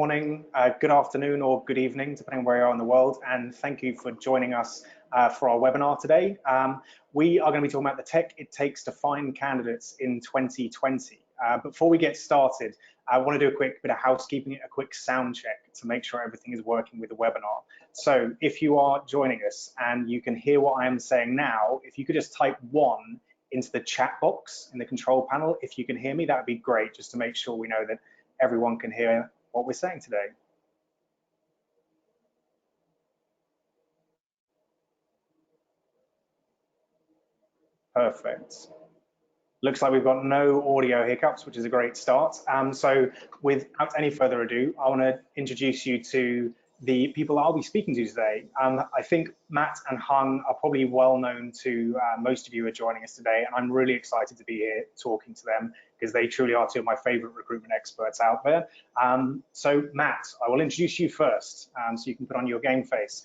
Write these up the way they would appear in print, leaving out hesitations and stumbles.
Morning, good afternoon, or good evening, depending on where you are in the world, and thank you for joining us for our webinar today. We are going to be talking about the tech it takes to find candidates in 2020. Before we get started, I want to do a quick bit of housekeeping, a quick sound check to make sure everything is working with the webinar. So if you are joining us and you can hear what I am saying now, if you could just type 1 into the chat box in the control panel, if you can hear me, that would be great, just to make sure we know that everyone can hear what we're saying today. Perfect. Looks like we've got no audio hiccups, which is a great start. So without any further ado, I want to introduce you to the people I'll be speaking to today. I think Matt and Hung are probably well known to most of you who are joining us today, and I'm really excited to be here talking to them because they truly are two of my favorite recruitment experts out there. So Matt, I will introduce you first so you can put on your game face.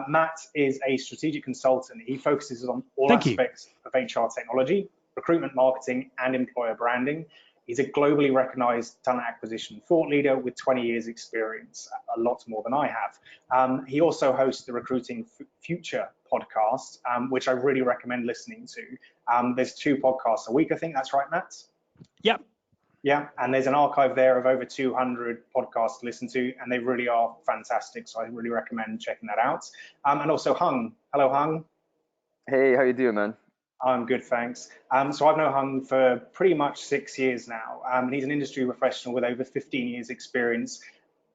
Matt is a strategic consultant. He focuses on all aspects of HR technology, recruitment marketing, and employer branding. He's a globally recognized talent acquisition thought leader with 20 years experience, a lot more than I have. He also hosts the Recruiting Future podcast, which I really recommend listening to. There's 2 podcasts a week, I think that's right, Matt? Yep. Yeah, and there's an archive there of over 200 podcasts to listen to, and they really are fantastic, so I really recommend checking that out. And also Hung. Hello, Hung. Hey, how you doing, man? I'm good, thanks. So I've known Hung for pretty much 6 years now. And he's an industry professional with over 15 years experience,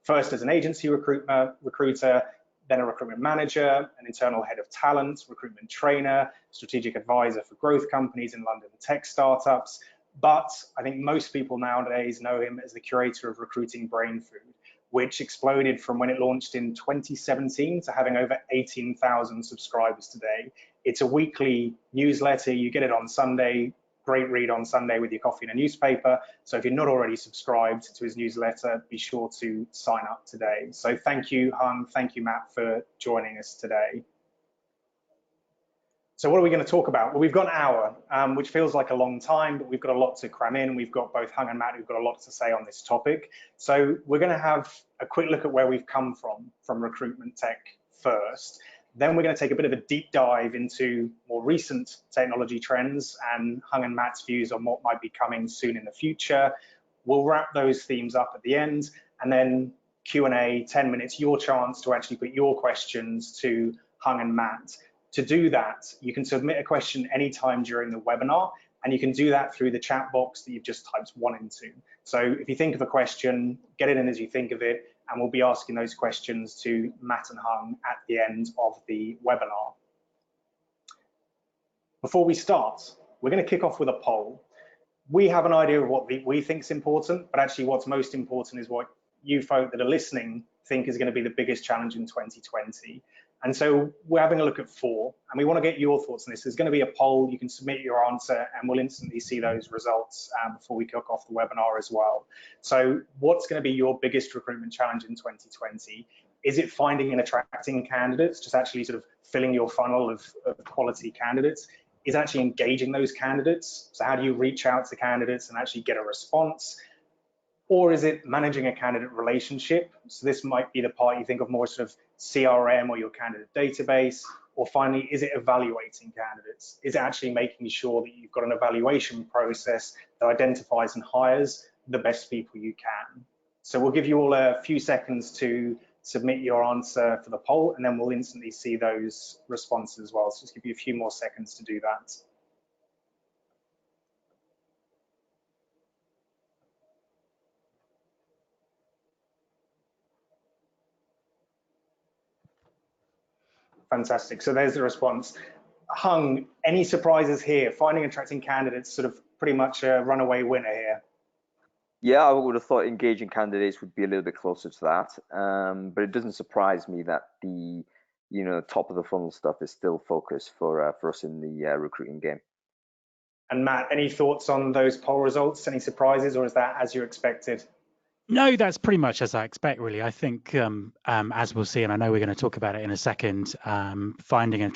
first as an agency recruiter, then a recruitment manager, an internal head of talent, recruitment trainer, strategic advisor for growth companies in London tech startups. But I think most people nowadays know him as the curator of Recruiting Brain Food, which exploded from when it launched in 2017 to having over 18,000 subscribers today. It's a weekly newsletter. You get it on Sunday, great read on Sunday with your coffee and a newspaper. So if you're not already subscribed to his newsletter, be sure to sign up today. So thank you, Hung. Thank you, Matt, for joining us today. So what are we going to talk about? Well, we've got an hour, which feels like a long time, but we've got a lot to cram in. We've got both Hung and Matt who've got a lot to say on this topic. So we're going to have a quick look at where we've come from recruitment tech first. Then we're going to take a bit of a deep dive into more recent technology trends and Hung and Matt's views on what might be coming soon in the future. We'll wrap those themes up at the end, and then Q&A, 10 minutes, your chance to actually put your questions to Hung and Matt. To do that, you can submit a question anytime during the webinar, and you can do that through the chat box that you've just typed 1 into. So if you think of a question, get it in as you think of it, and we'll be asking those questions to Matt and Hung at the end of the webinar. Before we start, we're going to kick off with a poll. We have an idea of what we think is important, but actually what's most important is what you folk that are listening think is going to be the biggest challenge in 2020. And so we're having a look at 4, and we want to get your thoughts on this. There's going to be a poll. You can submit your answer, and we'll instantly see those results before we kick off the webinar as well. So what's going to be your biggest recruitment challenge in 2020? Is it finding and attracting candidates, just actually sort of filling your funnel of quality candidates? Is actually engaging those candidates? So how do you reach out to candidates and actually get a response? Or is it managing a candidate relationship? So this might be the part you think of more sort of CRM or your candidate database. Or finally, is it evaluating candidates? Is it actually making sure that you've got an evaluation process that identifies and hires the best people you can? So we'll give you all a few seconds to submit your answer for the poll, and then we'll instantly see those responses as well. So just give you a few more seconds to do that. Fantastic. So there's the response. Hung, any surprises here? Finding and attracting candidates sort of pretty much a runaway winner here. Yeah, I would have thought engaging candidates would be a little bit closer to that, but it doesn't surprise me that the top of the funnel stuff is still focused for us in the recruiting game. And Matt, any thoughts on those poll results? Any surprises, or is that as you expected? No, that's pretty much as I expect, really. I think, as we'll see, and I know we're going to talk about it in a second, finding and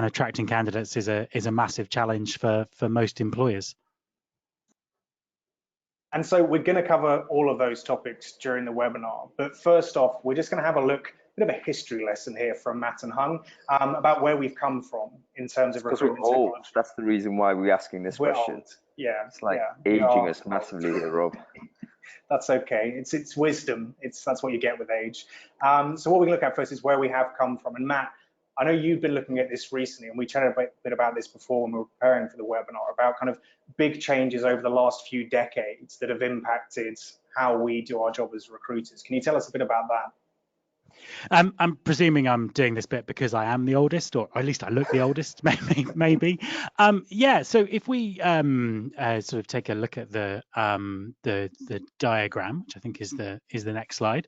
attracting candidates is a massive challenge for most employers. And so we're going to cover all of those topics during the webinar. But first off, we're just going to have a look, a bit of a history lesson here from Matt and Hung about where we've come from in terms of recruitment technology. That's the reason why we're asking this question. Old. Yeah, it's like yeah, aging us massively here, Rob. That's okay. It's wisdom. That's what you get with age. So what we look at first is where we have come from. And Matt, I know you've been looking at this recently, and we chatted a bit about this before when we were preparing for the webinar, about kind of big changes over the last few decades that have impacted how we do our job as recruiters. Can you tell us a bit about that? I'm presuming I'm doing this bit because I am the oldest, or at least I look the oldest, maybe. Yeah. So if we sort of take a look at the diagram, which I think is the next slide.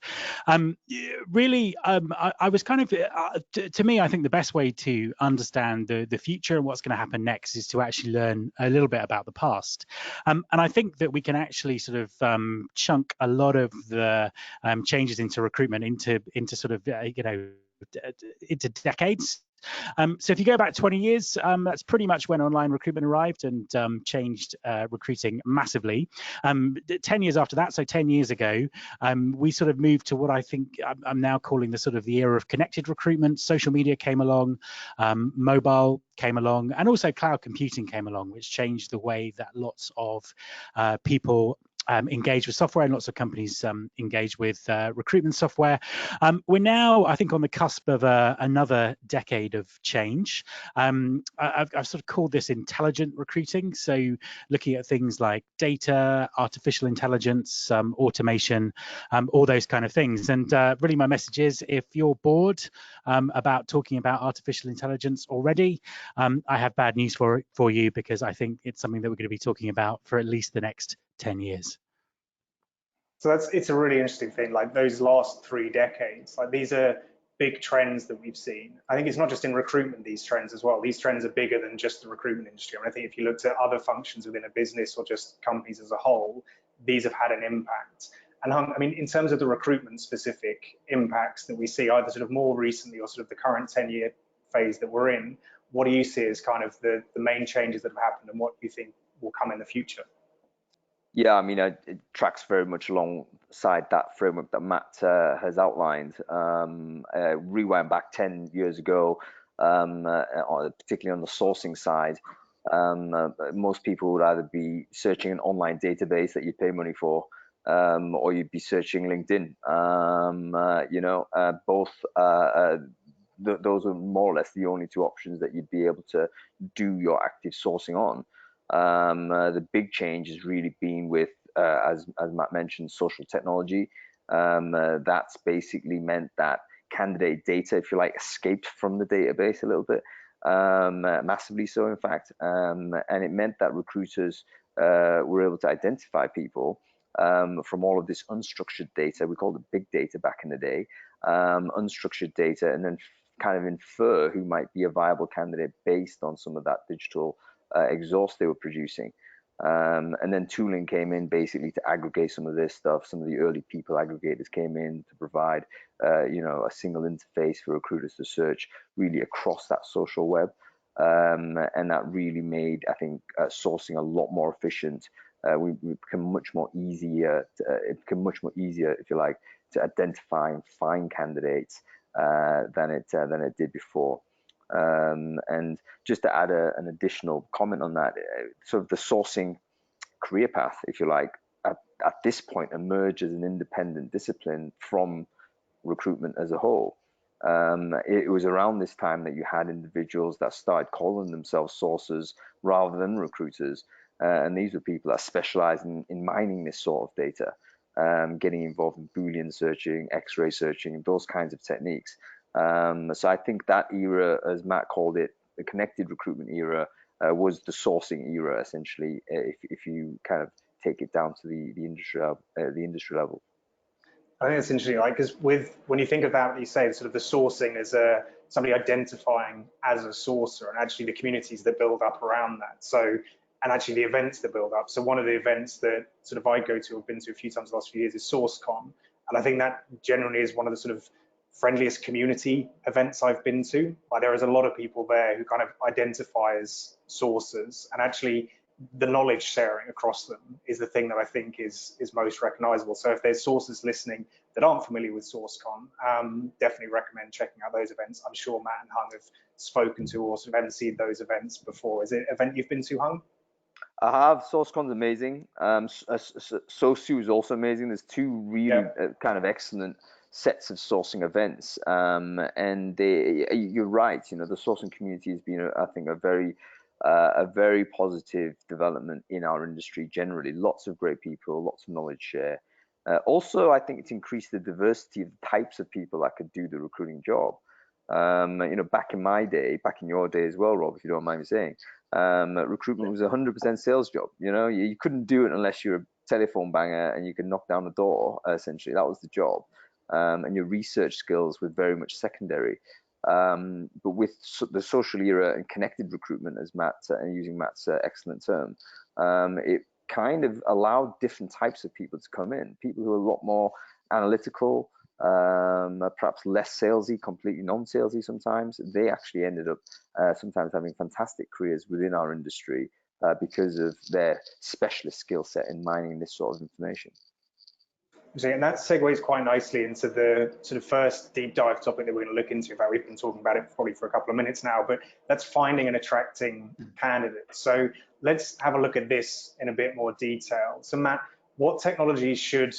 Really, I was kind of to me, I think the best way to understand the future and what's going to happen next is to actually learn a little bit about the past. And I think that we can actually sort of chunk a lot of the changes into recruitment into sort of into decades. So if you go back 20 years, that's pretty much when online recruitment arrived and changed recruiting massively. 10 years after that, so 10 years ago, we sort of moved to what I think I'm now calling the sort of the era of connected recruitment. Social media came along, mobile came along, and also cloud computing came along, which changed the way that lots of people engage with software, and lots of companies engage with recruitment software. We're now, I think, on the cusp of another decade of change. I've sort of called this intelligent recruiting. So looking at things like data, artificial intelligence, automation, all those kind of things. And really my message is, if you're bored about talking about artificial intelligence already, I have bad news for you, because I think it's something that we're going to be talking about for at least the next 10 years. So it's a really interesting thing, like those last 3 decades, like these are big trends that we've seen. I think it's not just in recruitment, these trends as well. These trends are bigger than just the recruitment industry. I mean, I think if you looked at other functions within a business or just companies as a whole, these have had an impact. And I mean, in terms of the recruitment specific impacts that we see either sort of more recently or sort of the current 10-year phase that we're in, what do you see as kind of the main changes that have happened, and what do you think will come in the future? Yeah, I mean, it tracks very much alongside that framework that Matt has outlined. Rewind back 10 years ago, particularly on the sourcing side, most people would either be searching an online database that you'd pay money for, or you'd be searching LinkedIn. Those are more or less the only 2 options that you'd be able to do your active sourcing on. The big change has really been with, as Matt mentioned, social technology. That's basically meant that candidate data, if you like, escaped from the database a little bit, massively so, in fact. And it meant that recruiters were able to identify people from all of this unstructured data. We called it big data back in the day, unstructured data, and then kind of infer who might be a viable candidate based on some of that digital exhaust they were producing. And then tooling came in basically to aggregate some of this stuff. Some of the early people aggregators came in to provide a single interface for recruiters to search really across that social web. And that really made, I think, sourcing a lot more efficient. We become much more easier. It became much more easier, if you like, to identify and find candidates than it did before. And just to add an additional comment on that, sort of the sourcing career path, if you like, at this point emerged as an independent discipline from recruitment as a whole. It was around this time that you had individuals that started calling themselves sourcers rather than recruiters. And these were people that specialized in mining this sort of data, getting involved in Boolean searching, X-ray searching, those kinds of techniques. So I think that era, as Matt called it, the connected recruitment era, was the sourcing era, essentially, if you kind of take it down to the industry level. I think that's interesting, right? Because when you think of that, you say sort of the sourcing as somebody identifying as a sourcer, and actually the communities that build up around that. So, and actually the events that build up. So one of the events that sort of I go to, I've been to a few times the last few years, is SourceCon, and I think that generally is one of the sort of friendliest community events I've been to. Like, there is a lot of people there who kind of identify as sourcers, and actually the knowledge sharing across them is the thing that I think is most recognizable. So if there's sources listening that aren't familiar with SourceCon, definitely recommend checking out those events. I'm sure Matt and Hung have spoken to or sort of emceed those events before. Is it an event you've been to, Hung? I have. SourceCon's amazing. SoSu is also amazing. There's two really kind of excellent sets of sourcing events, and you're right. You know, the sourcing community has been, I think, a very positive development in our industry generally. Lots of great people, lots of knowledge share. Also, I think it's increased the diversity of the types of people that could do the recruiting job. You know, back in my day, back in your day as well, Rob, if you don't mind me saying, recruitment was 100% sales job. You know, you couldn't do it unless you're a telephone banger and you could knock down the door. Essentially, that was the job, and your research skills were very much secondary. But with the social era and connected recruitment, as Matt and using Matt's excellent term, it kind of allowed different types of people to come in. People who are a lot more analytical, perhaps less salesy, completely non-salesy sometimes. They actually ended up sometimes having fantastic careers within our industry because of their specialist skill set in mining this sort of information. And that segues quite nicely into the sort of first deep dive topic that we're going to look into. In fact, we've been talking about it probably for a couple of minutes now, but that's finding and attracting candidates. So let's have a look at this in a bit more detail. So Matt, what technologies should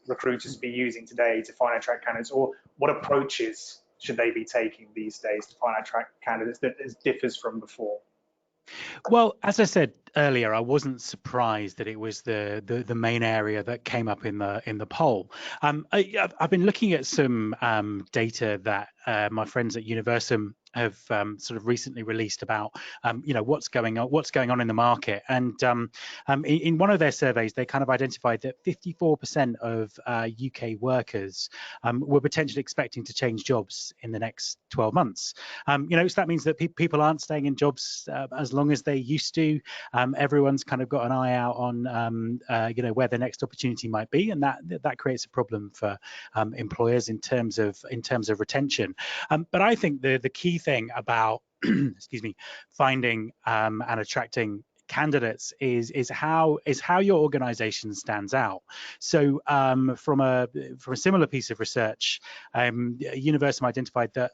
recruiters be using today to find and attract candidates, or what approaches should they be taking these days to find and attract candidates that differs from before? Well, as I said earlier, I wasn't surprised that it was the main area that came up in the poll. I've been looking at some data that my friends at Universum have sort of recently released about you know, what's going on in the market, and in one of their surveys they kind of identified that 54% of UK workers were potentially expecting to change jobs in the next 12 months. You know, so that means that people aren't staying in jobs as long as they used to. Everyone's kind of got an eye out on you know, where the next opportunity might be, and that creates a problem for employers in terms of retention. But I think the key thing about excuse me, finding and attracting candidates is how your organization stands out. So from a similar piece of research, Universum identified that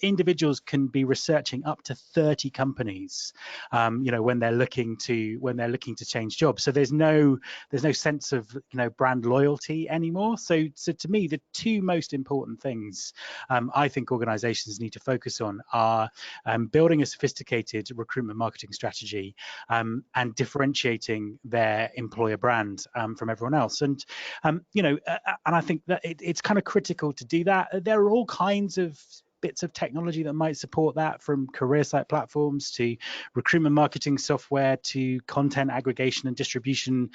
individuals can be researching up to 30 companies, you know, when they're looking to change jobs. So there's no sense of, you know, brand loyalty anymore. So to me, the two most important things I think organizations need to focus on are building a sophisticated recruitment marketing strategy, and differentiating their employer brand from everyone else. And you know, and I think that it's kind of critical to do that. There are all kinds of bits of technology that might support that, from career site platforms to recruitment marketing software to content aggregation and distribution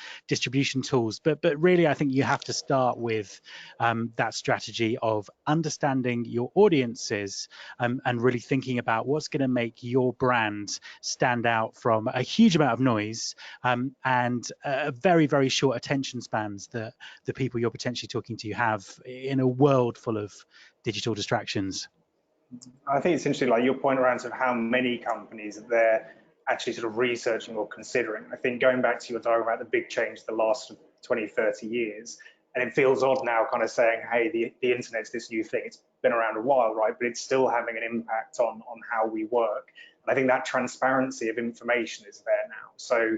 tools. But really, I think you have to start with that strategy of understanding your audiences and really thinking about what's going to make your brand stand out from a huge amount of noise and very, very short attention spans that the people you're potentially talking to have in a world full of digital distractions. I think it's interesting, like your point around sort of how many companies they're actually sort of researching or considering. I think going back to your dialogue about the big change the last 20, 30 years, and it feels odd now kind of saying, hey, the internet's this new thing. It's been around a while, right? But it's still having an impact on how we work. And I think that transparency of information is there now. So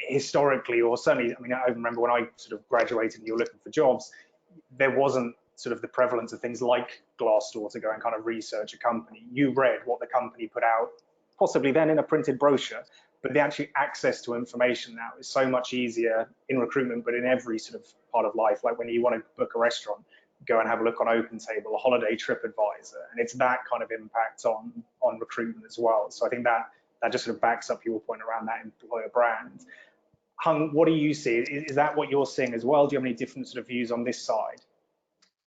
historically, or certainly, I mean, I remember when I sort of graduated and you were looking for jobs, there wasn't sort of the prevalence of things like Glassdoor to go and kind of research a company. You read what the company put out, possibly then in a printed brochure, but the actual access to information now is so much easier in recruitment, but in every sort of part of life. Like when you want to book a restaurant, go and have a look on OpenTable, a holiday trip advisor, and it's that kind of impact on recruitment as well. So I think that just sort of backs up your point around that employer brand. Hung, what do you see? Is that what you're seeing as well? Do you have any different sort of views on this side?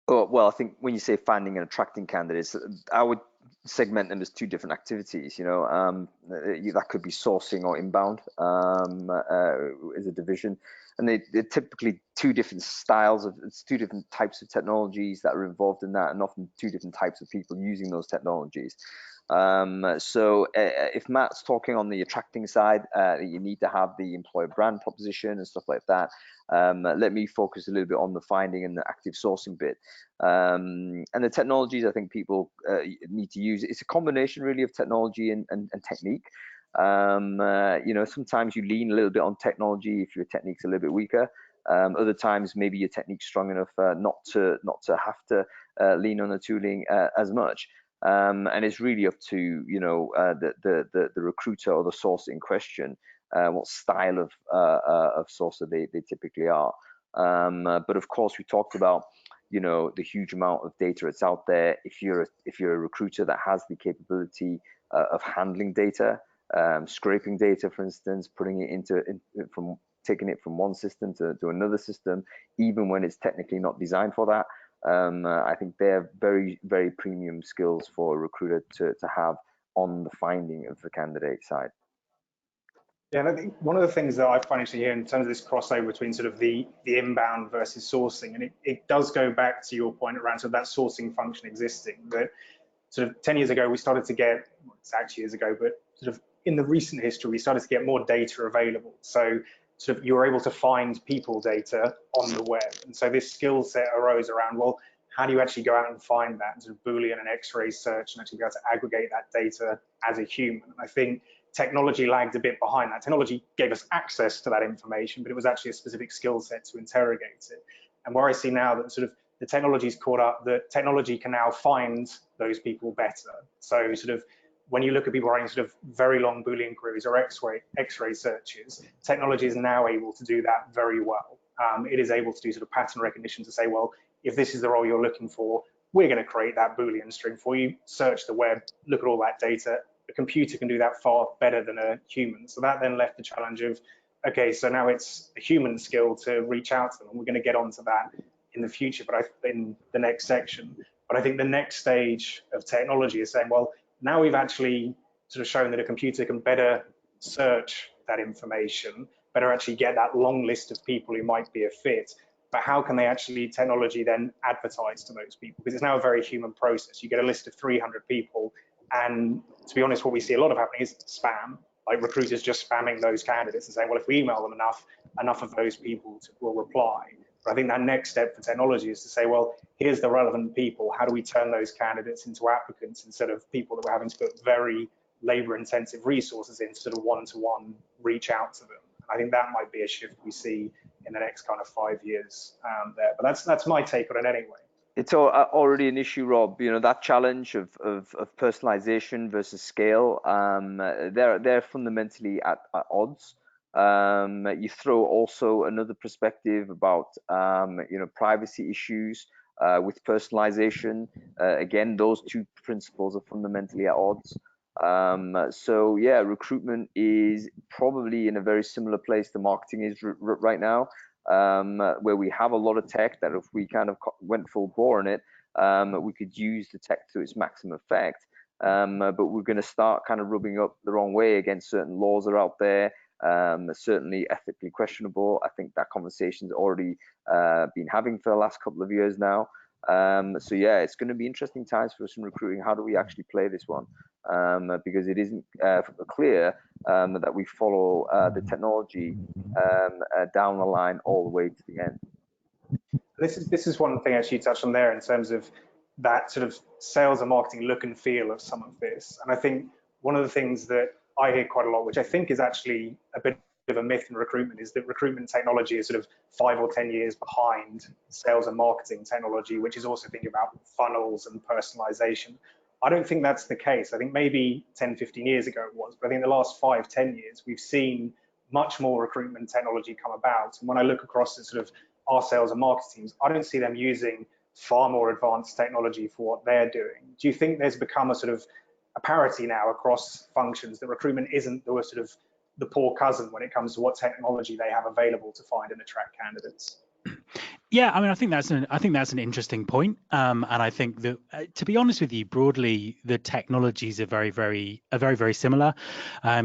Oh, well, I think when you say finding and attracting candidates, I would segment them as two different activities. You know, that could be sourcing or inbound as a division, and they're typically two different styles it's two different types of technologies that are involved in that, and often two different types of people using those technologies. So if Matt's talking on the attracting side, you need to have the employer brand proposition and stuff like that. Let me focus a little bit on the finding and the active sourcing bit. And the technologies I think people need to use. It's a combination really of technology and technique. Sometimes you lean a little bit on technology if your technique's a little bit weaker. Other times maybe your technique's strong enough not to have to lean on the tooling as much. And it's really up to the recruiter or the source in question, what style of sourcer they typically are. But of course, we talked about the huge amount of data that's out there. If you're a recruiter that has the capability of handling data, scraping data, for instance, putting it taking it from one system to another system, even when it's technically not designed for that. I think they're very, very premium skills for a recruiter to have on the finding of the candidate side. Yeah, and I think one of the things that I find actually here in terms of this crossover between sort of the inbound versus sourcing, and it does go back to your point around sort of that sourcing function existing, that sort of 10 years ago, we started to get, well, it's actually years ago, but sort of in the recent history, we started to get more data available. So sort of you were able to find people data on the web. And so this skill set arose around, well, how do you actually go out and find that sort of Boolean and X-ray search and actually be able to aggregate that data as a human? And I think technology lagged a bit behind that. Technology gave us access to that information, but it was actually a specific skill set to interrogate it. And where I see now that sort of the technology's caught up, that technology can now find those people better. So sort of when you look at people writing sort of very long Boolean queries or X-ray searches, technology is now able to do that very well. It is able to do sort of pattern recognition to say, well, if this is the role you're looking for, we're going to create that Boolean string for you, search the web, look at all that data. A computer can do that far better than a human. So that then left the challenge of, okay, so now it's a human skill to reach out to them. And we're going to get onto that in the future, but in the next section. But I think the next stage of technology is saying, well, now we've actually sort of shown that a computer can better search that information, better actually get that long list of people who might be a fit. But how can they actually, technology then advertise to those people? Because it's now a very human process. You get a list of 300 people, and to be honest, what we see a lot of happening is spam, like recruiters just spamming those candidates and saying, well, if we email them enough of those people will reply. But I think that next step for technology is to say, well, here's the relevant people. How do we turn those candidates into applicants instead of people that we're having to put very labor-intensive resources in to sort of one-to-one reach out to them? And I think that might be a shift we see in the next kind of 5 years there. But that's my take on it anyway. It's already an issue, Rob. That challenge of personalization versus scale. They're fundamentally at odds. You throw also another perspective about privacy issues with personalization. Again, those two principles are fundamentally at odds. So yeah, recruitment is probably in a very similar place to marketing is right now, where we have a lot of tech that if we kind of went full bore on it, we could use the tech to its maximum effect. But we're going to start kind of rubbing up the wrong way against certain laws that are out there. Certainly ethically questionable. I think that conversation's already been having for the last couple of years now. So yeah, it's going to be interesting times for us in recruiting. How do we actually play this one? Because it isn't clear that we follow the technology down the line all the way to the end. This is one thing actually you touched on there in terms of that sort of sales and marketing look and feel of some of this. And I think one of the things that I hear quite a lot, which I think is actually a bit of a myth in recruitment, is that recruitment technology is sort of 5 or 10 years behind sales and marketing technology, which is also thinking about funnels and personalization. I don't think that's the case. I think maybe 10, 15 years ago it was, but I think the last 5, 10 years, we've seen much more recruitment technology come about. And when I look across the sort of our sales and marketing teams, I don't see them using far more advanced technology for what they're doing. Do you think there's become a sort of a parity now across functions that recruitment isn't the sort of the poor cousin when it comes to what technology they have available to find and attract candidates? Yeah, I mean, I think that's an interesting point, and I think that, to be honest with you, broadly, the technologies are very similar.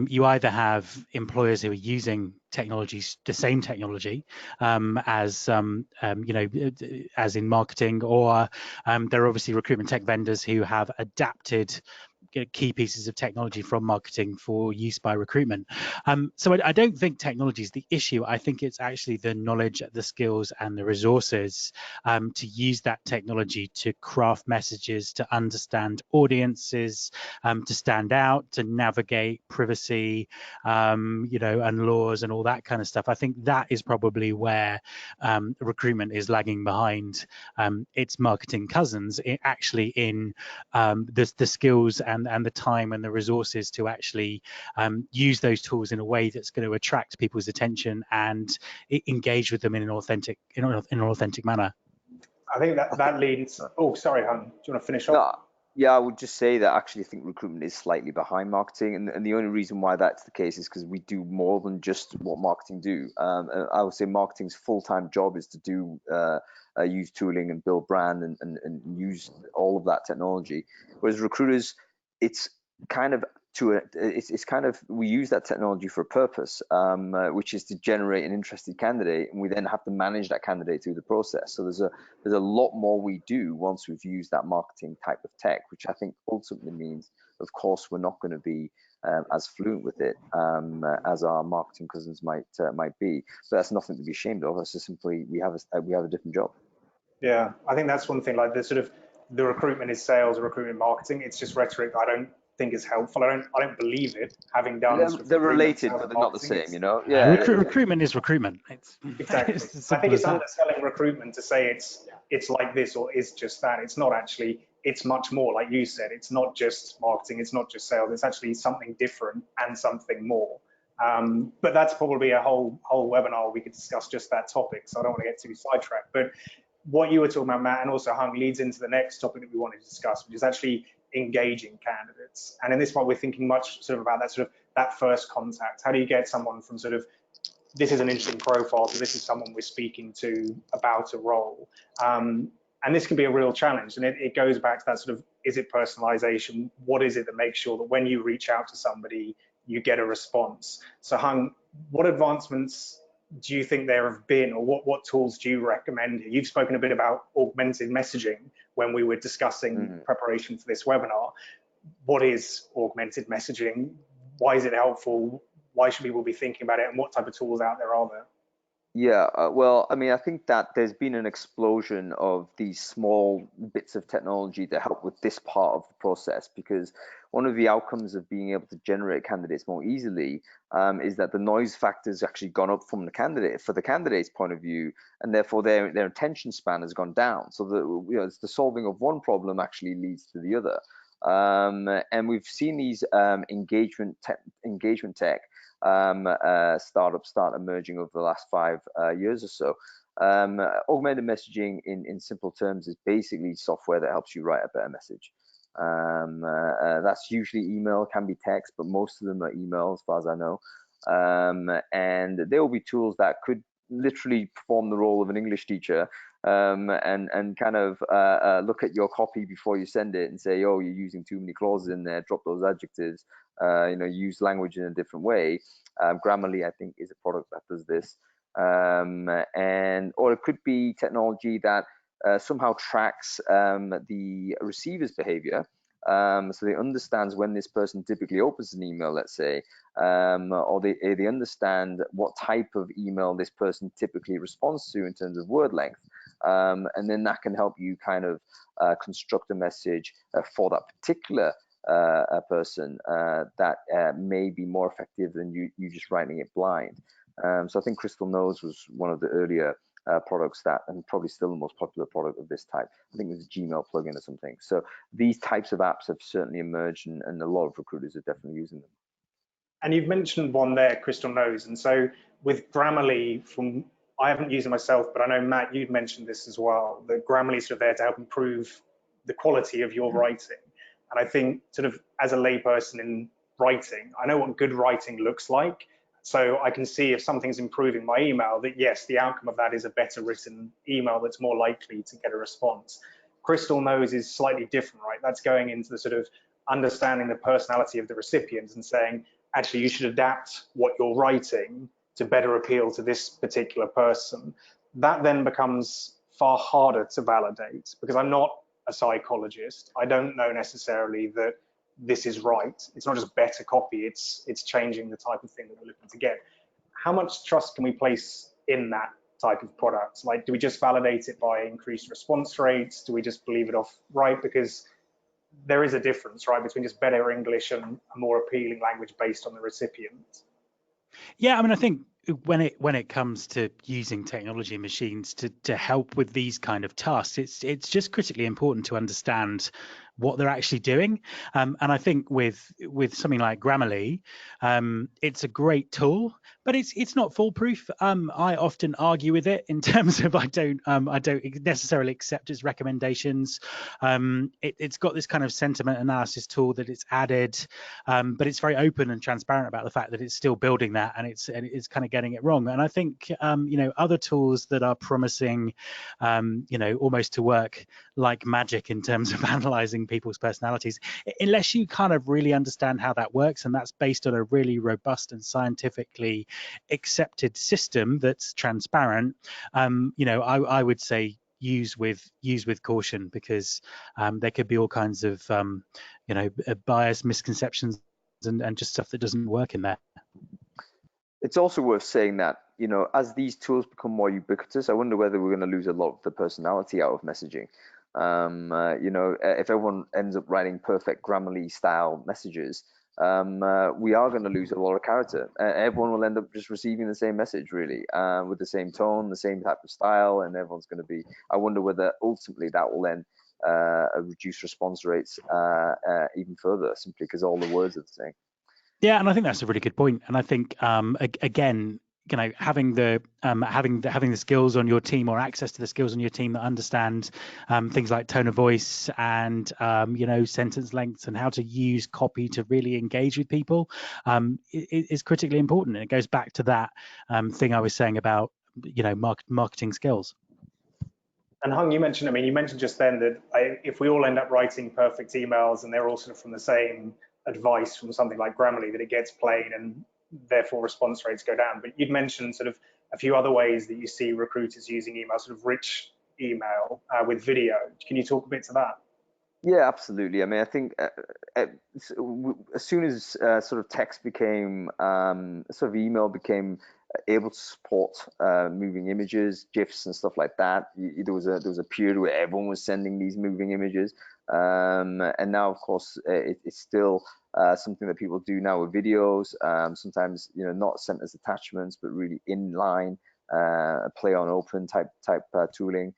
You either have employers who are using technologies, the same technology, as in marketing, or there are obviously recruitment tech vendors who have adapted key pieces of technology from marketing for use by recruitment. So I don't think technology is the issue. I think it's actually the knowledge, the skills, and the resources to use that technology to craft messages, to understand audiences, to stand out, to navigate privacy, and laws and all that kind of stuff. I think that is probably where recruitment is lagging behind its marketing cousins, actually in the skills and the time and the resources to actually use those tools in a way that's going to attract people's attention and engage with them in an authentic manner. I think that leads. Oh, sorry, Hung. Do you want to finish off? No, yeah, I would just say that actually I think recruitment is slightly behind marketing, and the only reason why that's the case is because we do more than just what marketing do. I would say marketing's full-time job is to do use tooling and build brand and use all of that technology, whereas recruiters, it's kind of we use that technology for a purpose, which is to generate an interested candidate, and we then have to manage that candidate through the process. So there's a lot more we do once we've used that marketing type of tech, which I think ultimately means, of course, we're not going to be as fluent with it as our marketing cousins might be. But that's nothing to be ashamed of. That's just simply we have a different job. Yeah, I think that's one thing. Like the recruitment is sales, recruitment marketing. It's just rhetoric I don't think is helpful. I don't believe it. Having done they're related, but they're not the same. Yeah. Recruitment is recruitment. Exactly. I think it's underselling recruitment to say it's like this or is just that. It's not actually. It's much more, like you said. It's not just marketing. It's not just sales. It's actually something different and something more. But that's probably a whole webinar we could discuss just that topic. So I don't want to get too sidetracked. But what you were talking about, Matt, and also Hung, leads into the next topic that we wanted to discuss, which is actually engaging candidates. And in this one, we're thinking much sort of about that first contact. How do you get someone from sort of, this is an interesting profile, so this is someone we're speaking to about a role. And this can be a real challenge. And it goes back to that sort of, is it personalization? What is it that makes sure that when you reach out to somebody, you get a response? So Hung, what advancements do you think there have been, or what tools do you recommend? You've spoken a bit about augmented messaging when we were discussing preparation for this webinar. What is augmented messaging? Why is it helpful? Why should people be thinking about it? And what type of tools out there are there? Yeah, well, I mean, I think that there's been an explosion of these small bits of technology to help with this part of the process, because one of the outcomes of being able to generate candidates more easily is that the noise factor has actually gone up from the candidate's point of view, and therefore their attention span has gone down. So it's the solving of one problem actually leads to the other. And we've seen these engagement tech startups start emerging over the last 5 years or so. Augmented messaging in simple terms is basically software that helps you write a better message. That's usually email, can be text, but most of them are email as far as I know. And there will be tools that could literally perform the role of an English teacher and kind of look at your copy before you send it and say, oh, you're using too many clauses in there, drop those adjectives, use language in a different way. Grammarly, I think, is a product that does this. Or it could be technology that somehow tracks the receiver's behavior. So they understands when this person typically opens an email, let's say, or they understand what type of email this person typically responds to in terms of word length. And then that can help you kind of construct a message for that particular person that may be more effective than you just writing it blind. So I think Crystal Knows was one of the earlier products that, and probably still the most popular product of this type. I think it was a Gmail plugin or something. So these types of apps have certainly emerged, and a lot of recruiters are definitely using them. And you've mentioned one there, Crystal Knows. And so with Grammarly, I haven't used it myself, but I know, Matt, you'd mentioned this as well, that Grammarly is sort of there to help improve the quality of your writing. And I think sort of as a layperson in writing, I know what good writing looks like. So I can see if something's improving my email, that yes, the outcome of that is a better written email that's more likely to get a response. Crystal Knows is slightly different, right? That's going into the sort of understanding the personality of the recipient and saying, actually, you should adapt what you're writing to better appeal to this particular person. That then becomes far harder to validate, because I'm not a psychologist. I don't know necessarily that this is right. It's not just better copy, it's changing the type of thing that we're looking to get. How much trust can we place in that type of product? Like, do we just validate it by increased response rates? Do we just believe it off right? Because there is a difference, right, between just better English and a more appealing language based on the recipient. Yeah, I mean, I think when it comes to using technology and machines to help with these kind of tasks, it's just critically important to understand what they're actually doing. And I think with something like Grammarly, it's a great tool, but it's not foolproof. I often argue with it in terms of I don't necessarily accept its recommendations. It's got this kind of sentiment analysis tool that it's added, but it's very open and transparent about the fact that it's still building that, and it's kind of getting it wrong. And I think other tools that are promising, almost to work like magic in terms of analyzing people's personalities, unless you kind of really understand how that works, and that's based on a really robust and scientifically accepted system that's transparent, I would say use with caution, because there could be all kinds of bias, misconceptions, and just stuff that doesn't work in there. It's also worth saying that, as these tools become more ubiquitous, I wonder whether we're going to lose a lot of the personality out of messaging. If everyone ends up writing perfect Grammarly style messages, we are going to lose a lot of character. Everyone will end up just receiving the same message, really, with the same tone, the same type of style, and everyone's going to be. I wonder whether ultimately that will then reduce response rates even further, simply because all the words are the same. Yeah, and I think that's a really good point. And I think again, having the skills on your team, or access to the skills on your team that understand things like tone of voice and sentence lengths and how to use copy to really engage with people is critically important. And it goes back to that thing I was saying about marketing skills. And Hung, you mentioned just then that if we all end up writing perfect emails and they're all sort of from the same advice from something like Grammarly, that it gets plain and therefore response rates go down. But you'd mentioned sort of a few other ways that you see recruiters using email, sort of rich email with video. Can you talk a bit to that? Yeah, absolutely. I mean, I think as soon as sort of text became, sort of email became able to support moving images, GIFs and stuff like that, there was a period where everyone was sending these moving images, and now, of course, it's still something that people do now with videos. Sometimes, not sent as attachments, but really inline, play on open type tooling.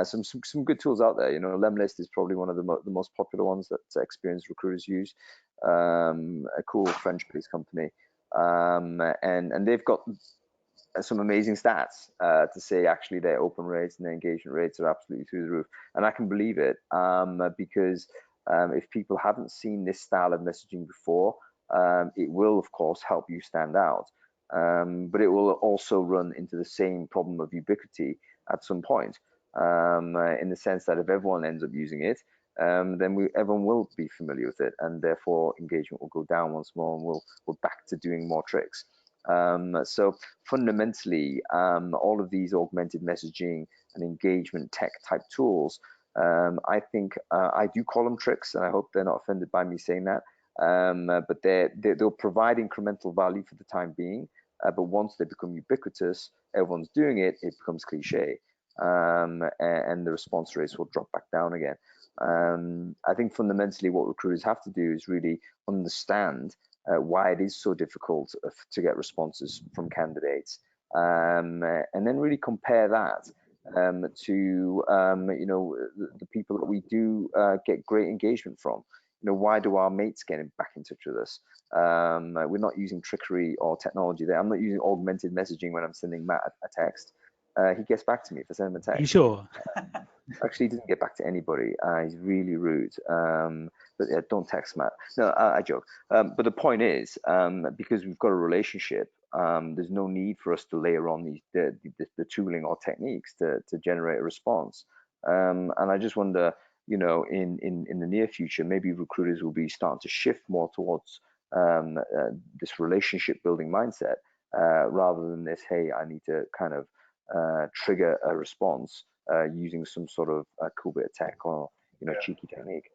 Some good tools out there. Lemlist is probably one of the most popular ones that experienced recruiters use. A cool French-based company, and they've got some amazing stats to say actually their open rates and their engagement rates are absolutely through the roof. And I can believe it, because if people haven't seen this style of messaging before, it will of course help you stand out, but it will also run into the same problem of ubiquity at some point, in the sense that if everyone ends up using it, then everyone will be familiar with it, and therefore engagement will go down once more, and we're back to doing more tricks. So fundamentally, all of these augmented messaging and engagement tech type tools, I think I do call them tricks, and I hope they're not offended by me saying that, but they'll provide incremental value for the time being, but once they become ubiquitous, everyone's doing it, it becomes cliche, and the response rates will drop back down again. I think fundamentally what recruiters have to do is really understand why it is so difficult to get responses from candidates, and then really compare that to the people that we do get great engagement from. Why do our mates get back in touch with us? We're not using trickery or technology there. I'm not using augmented messaging when I'm sending Matt a text. He gets back to me if I send him a text. You sure? Actually, he doesn't get back to anybody. He's really rude. But yeah, don't text Matt. No, I joke. But the point is, because we've got a relationship, there's no need for us to layer on the tooling or techniques to generate a response. And I just wonder, in the near future, maybe recruiters will be starting to shift more towards this relationship building mindset, rather than this, hey, I need to kind of trigger a response using some sort of cool bit of tech or cheeky technique.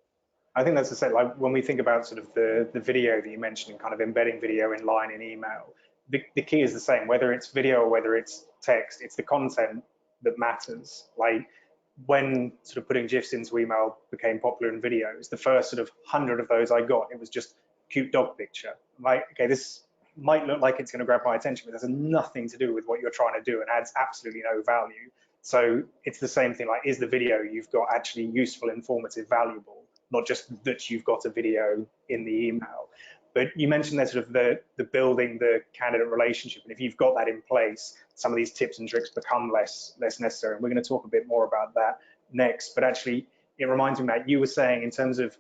I think that's the same. Like when we think about sort of the video that you mentioned and kind of embedding video in line in email, the key is the same, whether it's video or whether it's text, it's the content that matters. Like when sort of putting GIFs into email became popular in videos, the first sort of 100 of those I got, it was just cute dog picture. I'm like, okay, this might look like it's going to grab my attention, but there's nothing to do with what you're trying to do and adds absolutely no value. So it's the same thing, like, is the video you've got actually useful, informative, valuable, not just that you've got a video in the email. But you mentioned that sort of the building the candidate relationship, and if you've got that in place, some of these tips and tricks become less necessary. And we're going to talk a bit more about that next. But actually, it reminds me, Matt, you were saying in terms of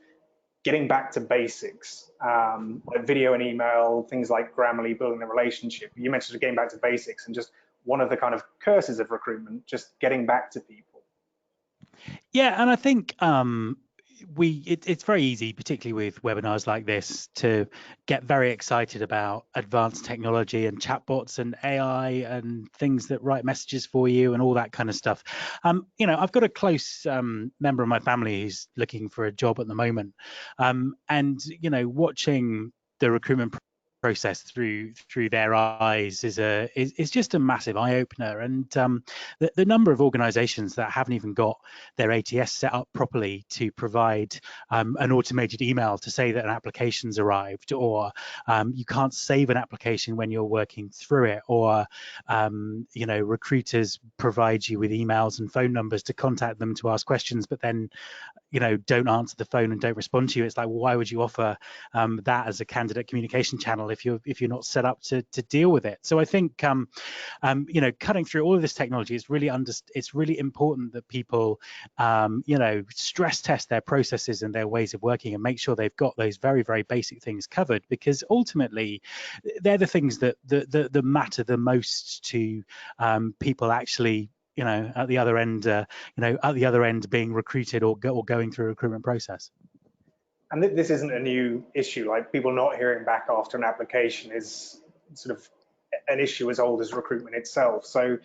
getting back to basics, like video and email, things like Grammarly, building the relationship. You mentioned getting back to basics, and just one of the kind of curses of recruitment, just getting back to people. Yeah, and I think it's very easy, particularly with webinars like this, to get very excited about advanced technology and chatbots and AI and things that write messages for you and all that kind of stuff. You know, I've got a close member of my family who's looking for a job at the moment, and you know, watching the recruitment process through their eyes is just a massive eye opener. And the number of organizations that haven't even got their ATS set up properly to provide an automated email to say that an application's arrived, or you can't save an application when you're working through it, or you know, recruiters provide you with emails and phone numbers to contact them to ask questions, but then, you know, don't answer the phone and don't respond to you. It's like, well, why would you offer that as a candidate communication channel if you're not set up to deal with it? So I think you know, cutting through all of this technology, it's really important that people you know, stress test their processes and their ways of working and make sure they've got those very, very basic things covered, because ultimately they're the things that matter the most to people actually, you know, at the other end, you know, at the other end being recruited or going through a recruitment process. And this isn't a new issue. Like, people not hearing back after an application is sort of an issue as old as recruitment itself. So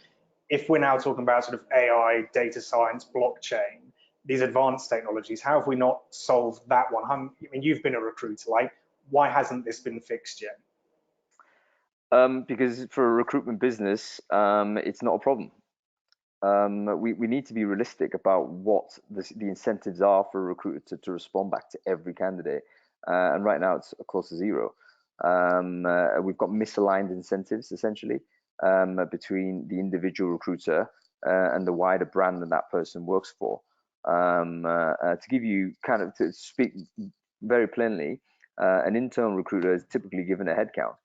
if we're now talking about sort of AI, data science, blockchain, these advanced technologies, how have we not solved that one? I mean, you've been a recruiter. Like, why hasn't this been fixed yet? Because for a recruitment business, it's not a problem. We need to be realistic about what the incentives are for a recruiter to respond back to every candidate. And right now it's close to zero. We've got misaligned incentives essentially between the individual recruiter and the wider brand that that person works for. To give you to speak very plainly, an internal recruiter is typically given a headcount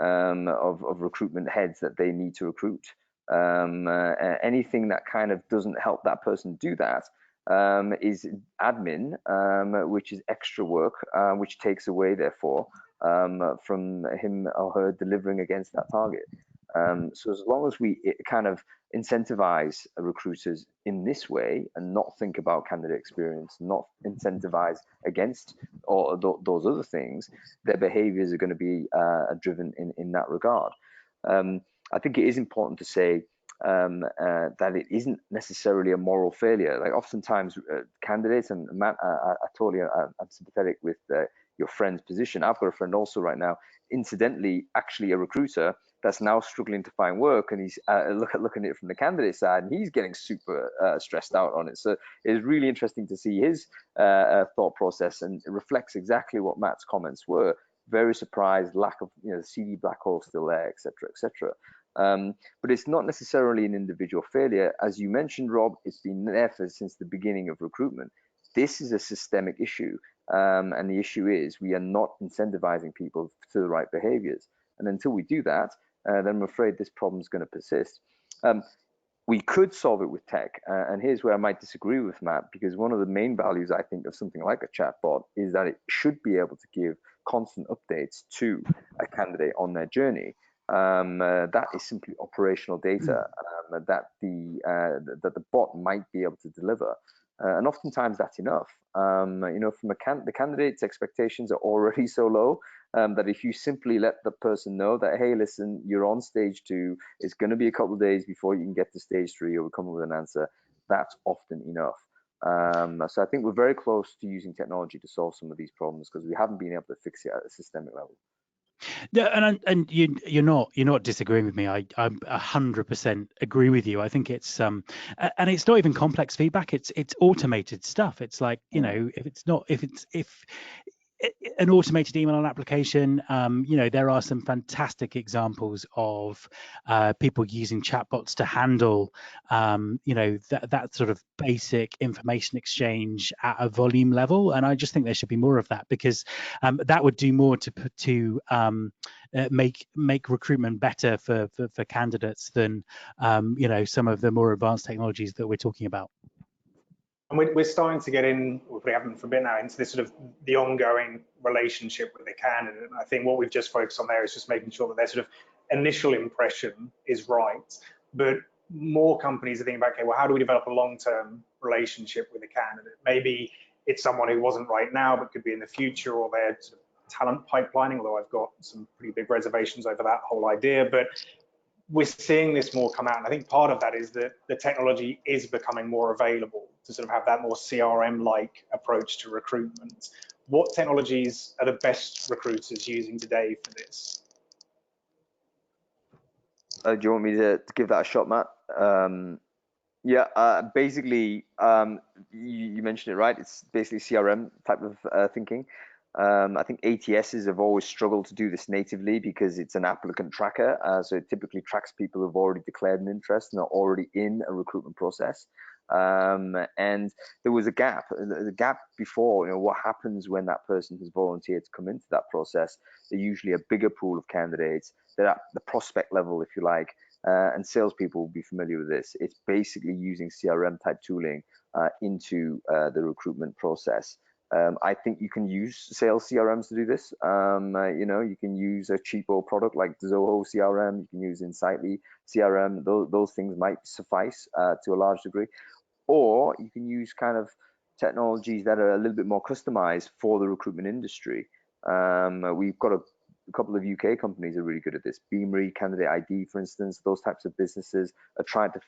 of recruitment heads that they need to recruit. Anything that kind of doesn't help that person do that is admin, which is extra work, which takes away, therefore, from him or her delivering against that target. So as long as we kind of incentivize recruiters in this way and not think about candidate experience, not incentivize against or those other things, their behaviors are going to be driven in that regard. I think it is important to say that it isn't necessarily a moral failure. Like oftentimes candidates, and Matt, I'm sympathetic with your friend's position. I've got a friend also right now, incidentally, actually a recruiter that's now struggling to find work, and he's looking at it from the candidate side, and he's getting super stressed out on it. So it's really interesting to see his thought process, and it reflects exactly what Matt's comments were. Very surprised, lack of, you know, the CD black hole still there, etc., etc. But it's not necessarily an individual failure. As you mentioned, Rob, it's been there since the beginning of recruitment. This is a systemic issue, and the issue is we are not incentivizing people to the right behaviors. And until we do that, then I'm afraid this problem is going to persist. We could solve it with tech, and here's where I might disagree with Matt, because one of the main values, I think, of something like a chatbot is that it should be able to give constant updates to a candidate on their journey. That is simply operational data that the bot might be able to deliver, and oftentimes that's enough. You know, from the candidate's expectations are already so low that if you simply let the person know that, hey, listen, you're on stage 2, it's going to be a couple of days before you can get to stage 3 or we come up with an answer, that's often enough. So I think we're very close to using technology to solve some of these problems because we haven't been able to fix it at a systemic level. Yeah, and you're not disagreeing with me. I 100% agree with you. I think it's and it's not even complex feedback. It's automated stuff. It's like, you know, if an automated email application, you know, there are some fantastic examples of people using chatbots to handle, you know, that sort of basic information exchange at a volume level. And I just think there should be more of that, because that would do more to make recruitment better for candidates than, you know, some of the more advanced technologies that we're talking about. And we're starting to get in, or we haven't for a bit now, into this sort of the ongoing relationship with the candidate. And I think what we've just focused on there is just making sure that their sort of initial impression is right. But more companies are thinking about, okay, well, how do we develop a long-term relationship with a candidate? Maybe it's someone who wasn't right now, but could be in the future, or they're sort of talent pipelining, although I've got some pretty big reservations over that whole idea. But we're seeing this more come out, and I think part of that is that the technology is becoming more available to sort of have that more CRM-like approach to recruitment. What technologies are the best recruiters using today for this? Do you want me to give that a shot, Matt? Basically, you mentioned it right. It's basically CRM type of thinking. I think ATSs have always struggled to do this natively because it's an applicant tracker. So it typically tracks people who've already declared an interest and are already in a recruitment process. And there was a gap. The gap before, you know, what happens when that person has volunteered to come into that process? They're usually a bigger pool of candidates. They're at the prospect level, if you like. And salespeople will be familiar with this. It's basically using CRM type tooling into the recruitment process. I think you can use sales CRMs to do this. You know, you can use a cheaper product like Zoho CRM. You can use Insightly CRM. Those things might suffice to a large degree. Or you can use kind of technologies that are a little bit more customized for the recruitment industry. We've got a couple of UK companies are really good at this. Beamery, Candidate ID, for instance, those types of businesses are trying to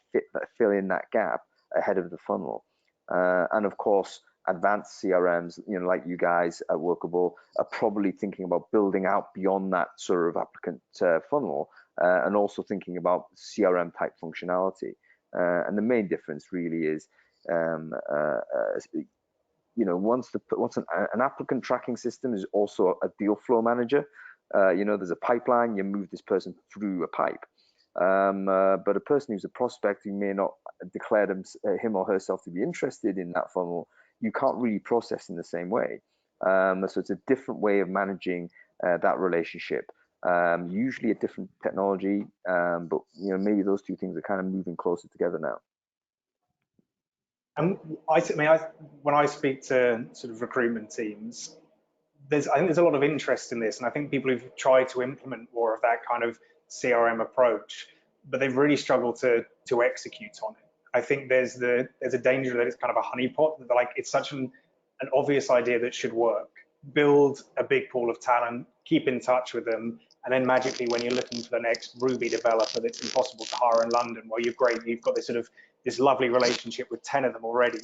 fill in that gap ahead of the funnel. And of course, advanced CRMs, you know, like you guys at Workable, are probably thinking about building out beyond that sort of applicant funnel, and also thinking about CRM type functionality. And the main difference really is, you know, once an applicant tracking system is also a deal flow manager. You know, there's a pipeline, you move this person through a pipe. But a person who's a prospect who may not declare him or herself to be interested in that funnel, you can't really process in the same way. So it's a different way of managing that relationship. Usually a different technology, but you know, maybe those two things are kind of moving closer together now. And when I speak to sort of recruitment teams, I think there's a lot of interest in this, and I think people who've tried to implement more of that kind of CRM approach, but they've really struggled to execute on it. I think there's a danger that it's kind of a honeypot, that like it's such an obvious idea that should work. Build a big pool of talent, keep in touch with them, and then magically when you're looking for the next Ruby developer that's impossible to hire in London, well, you've got this sort of this lovely relationship with 10 of them already,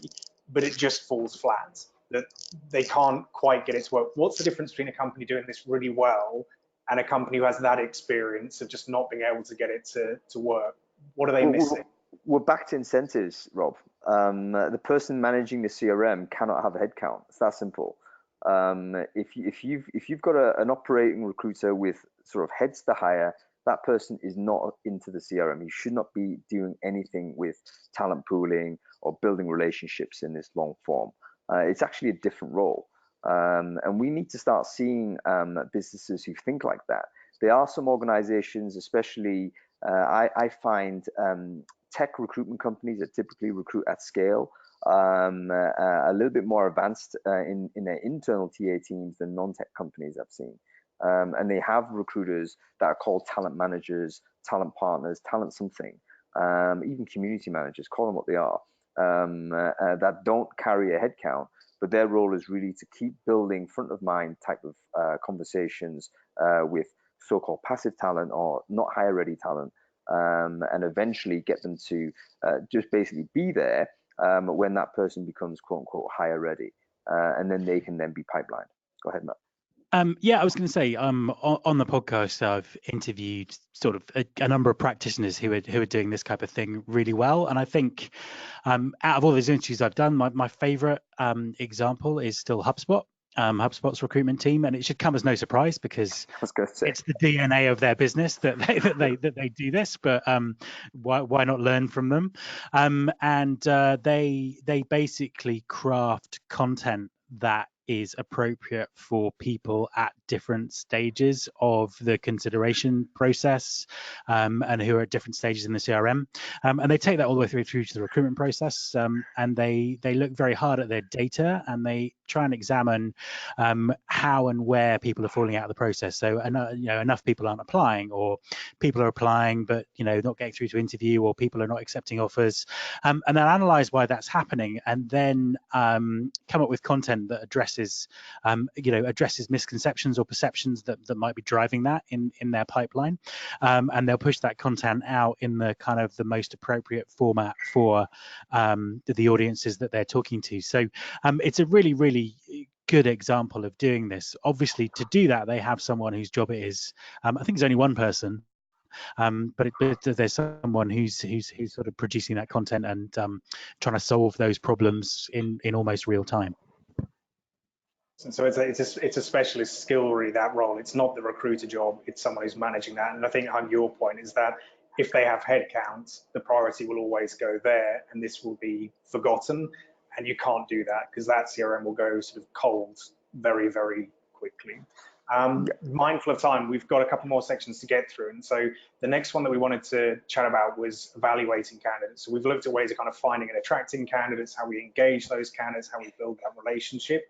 but it just falls flat, that they can't quite get it to work. What's the difference between a company doing this really well and a company who has that experience of just not being able to get it to work? What are they missing? We're back to incentives, Rob. The person managing the CRM cannot have a headcount. It's that simple. If you've got an operating recruiter with sort of heads to hire, that person is not into the CRM. You should not be doing anything with talent pooling or building relationships in this long form. It's actually a different role. And we need to start seeing businesses who think like that. There are some organizations, especially I find tech recruitment companies that typically recruit at scale, a little bit more advanced in their internal TA teams than non-tech companies I've seen. And they have recruiters that are called talent managers, talent partners, talent something, even community managers, call them what they are, that don't carry a headcount, but their role is really to keep building front of mind type of conversations with so-called passive talent or not hire ready talent, and eventually get them to just basically be there when that person becomes quote unquote hire ready, and then they can then be pipelined. Go ahead, Matt. Yeah, I was going to say, on the podcast, I've interviewed sort of a number of practitioners who are doing this type of thing really well, and I think out of all those interviews I've done, my favorite example is still HubSpot. HubSpot's recruitment team, and it should come as no surprise because I was going to say it's the DNA of their business that they do this. But why not learn from them? And they basically craft content that is appropriate for people at different stages of the consideration process, and who are at different stages in the CRM. And they take that all the way through to the recruitment process, and they look very hard at their data, and they try and examine how and where people are falling out of the process. So enough people aren't applying, or people are applying but not getting through to interview, or people are not accepting offers, and then analyze why that's happening, and then come up with content that addresses misconceptions or perceptions that might be driving that in their pipeline, and they'll push that content out in the kind of the most appropriate format for the audiences that they're talking to. So it's a really good example of doing this. Obviously, to do that, they have someone whose job it is. I think there's only one person, but there's someone who's sort of producing that content and trying to solve those problems in almost real time. So it's a specialist skill, really, that role. It's not the recruiter job, it's someone who's managing that. And I think on your point is that if they have headcount, the priority will always go there, and this will be forgotten. And you can't do that because that CRM will go sort of cold very, very quickly. Mindful of time, we've got a couple more sections to get through. And so the next one that we wanted to chat about was evaluating candidates. So we've looked at ways of kind of finding and attracting candidates, how we engage those candidates, how we build that relationship.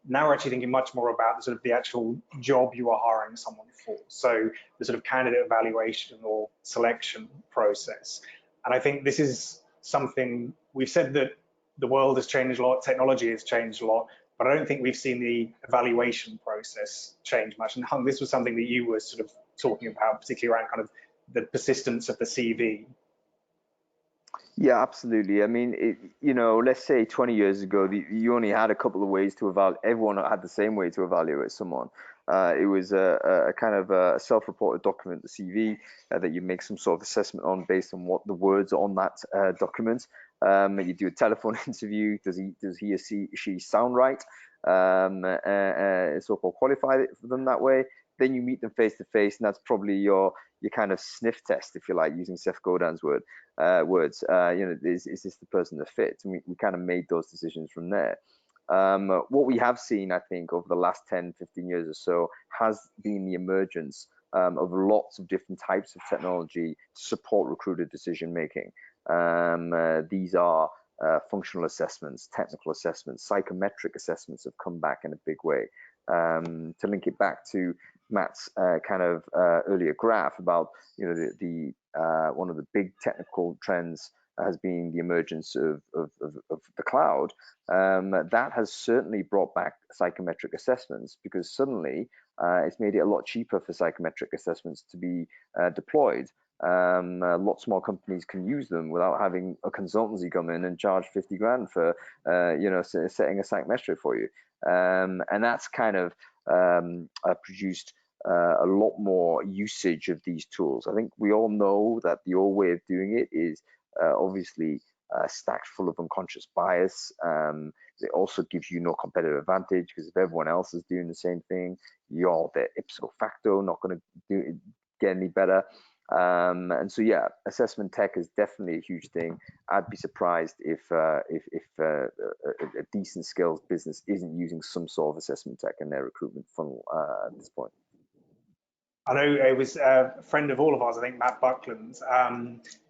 Now we're actually thinking much more about the actual job you are hiring someone for. So the sort of candidate evaluation or selection process. And I think this is something we've said that the world has changed a lot, technology has changed a lot, but I don't think we've seen the evaluation process change much. And Hung, this was something that you were sort of talking about, particularly around kind of the persistence of the CV. Yeah, absolutely. I mean, let's say 20 years ago, you only had a couple of ways to evaluate. Everyone had the same way to evaluate someone. It was a kind of a self-reported document, the CV, that you make some sort of assessment on based on what the words on that document. You do a telephone interview. Does he or she sound right? So-called qualify for them that way. Then you meet them face to face, and that's probably your kind of sniff test, if you like, using Seth Godin's words. Is this the person that fits? And we kind of made those decisions from there. What we have seen, I think, over the last 10, 15 years or so has been the emergence of lots of different types of technology to support recruiter decision making. These are functional assessments, technical assessments, psychometric assessments have come back in a big way. To link it back to Matt's kind of earlier graph about the one of the big technical trends has been the emergence of the cloud. That has certainly brought back psychometric assessments, because suddenly it's made it a lot cheaper for psychometric assessments to be deployed. Lots more companies can use them without having a consultancy come in and charge 50 grand for setting a psychometric for you. And that's kind of produced a lot more usage of these tools. I think we all know that the old way of doing it is obviously stacked full of unconscious bias. It also gives you no competitive advantage, because if everyone else is doing the same thing, you're there ipso facto not going to get any better. And so yeah, assessment tech is definitely a huge thing. I'd be surprised if a decent skills business isn't using some sort of assessment tech in their recruitment funnel at this point. I know it was a friend of all of ours, I think Matt Buckland,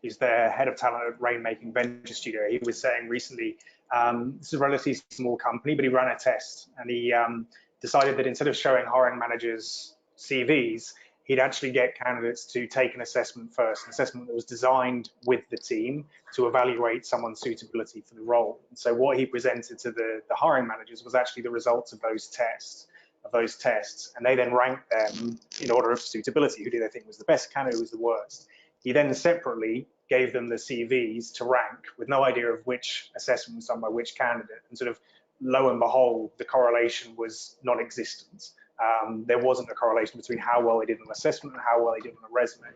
who's their head of talent at Rainmaking Venture Studio. He was saying recently, this is a relatively small company, but he ran a test, and he decided that instead of showing hiring managers CVs, he'd actually get candidates to take an assessment first, an assessment that was designed with the team to evaluate someone's suitability for the role. And so what he presented to the hiring managers was actually the results of those tests, and they then ranked them in order of suitability. Who do they think was the best candidate, who was the worst? He then separately gave them the CVs to rank with no idea of which assessment was done by which candidate, and sort of lo and behold, the correlation was non-existent. There wasn't a correlation between how well they did on assessment and how well they did on a resume.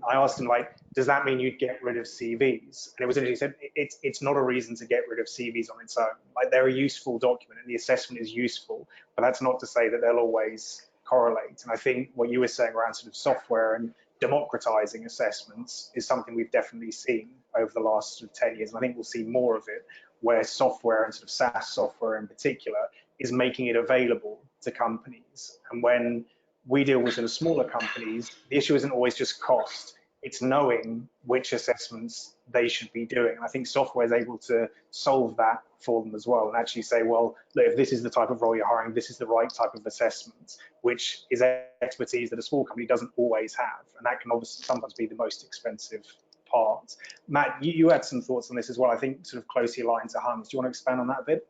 I asked him, like, does that mean you'd get rid of CVs? And it was interesting. He said, it's not a reason to get rid of CVs on its own. Like, they're a useful document and the assessment is useful, but that's not to say that they'll always correlate. And I think what you were saying around sort of software and democratizing assessments is something we've definitely seen over the last sort of 10 years. And I think we'll see more of it, where software and sort of SaaS software in particular is making it available to companies. And when we deal with sort of smaller companies, the issue isn't always just cost, it's knowing which assessments they should be doing. And I think software is able to solve that for them as well, and actually say, well, look, if this is the type of role you're hiring, this is the right type of assessment, which is expertise that a small company doesn't always have. And that can obviously sometimes be the most expensive part. Matt, you had some thoughts on this as well, I think sort of closely aligned to Hans. Do you want to expand on that a bit?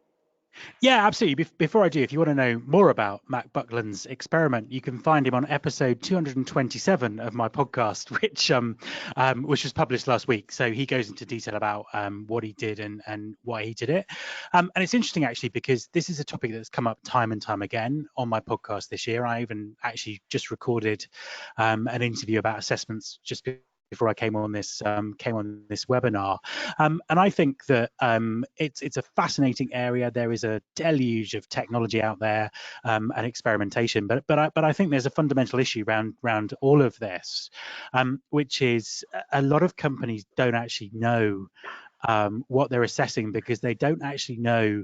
Yeah, absolutely. Before I do, if you want to know more about Matt Buckland's experiment, you can find him on episode 227 of my podcast, which was published last week. So he goes into detail about what he did and why he did it. And it's interesting, actually, because this is a topic that's come up time and time again on my podcast this year. I even actually just recorded an interview about assessments just before I came on this webinar, and I think that it's a fascinating area. There is a deluge of technology out there and experimentation, but I think there's a fundamental issue around all of this, which is a lot of companies don't actually know what they're assessing, because they don't actually know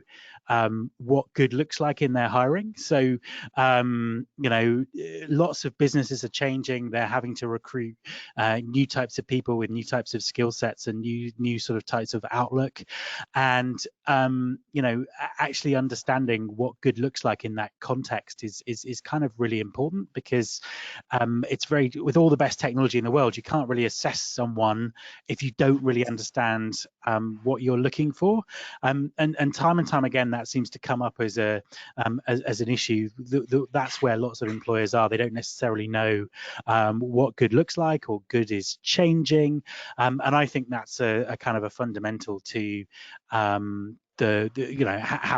what good looks like in their hiring. So, lots of businesses are changing. They're having to recruit new types of people with new types of skill sets and new sort of types of outlook. And, actually understanding what good looks like in that context is kind of really important, because it's with all the best technology in the world, you can't really assess someone if you don't really understand what you're looking for, and time and time again that seems to come up as an issue. That's where lots of employers are. They don't necessarily know what good looks like, or good is changing, and I think that's a kind of a fundamental to how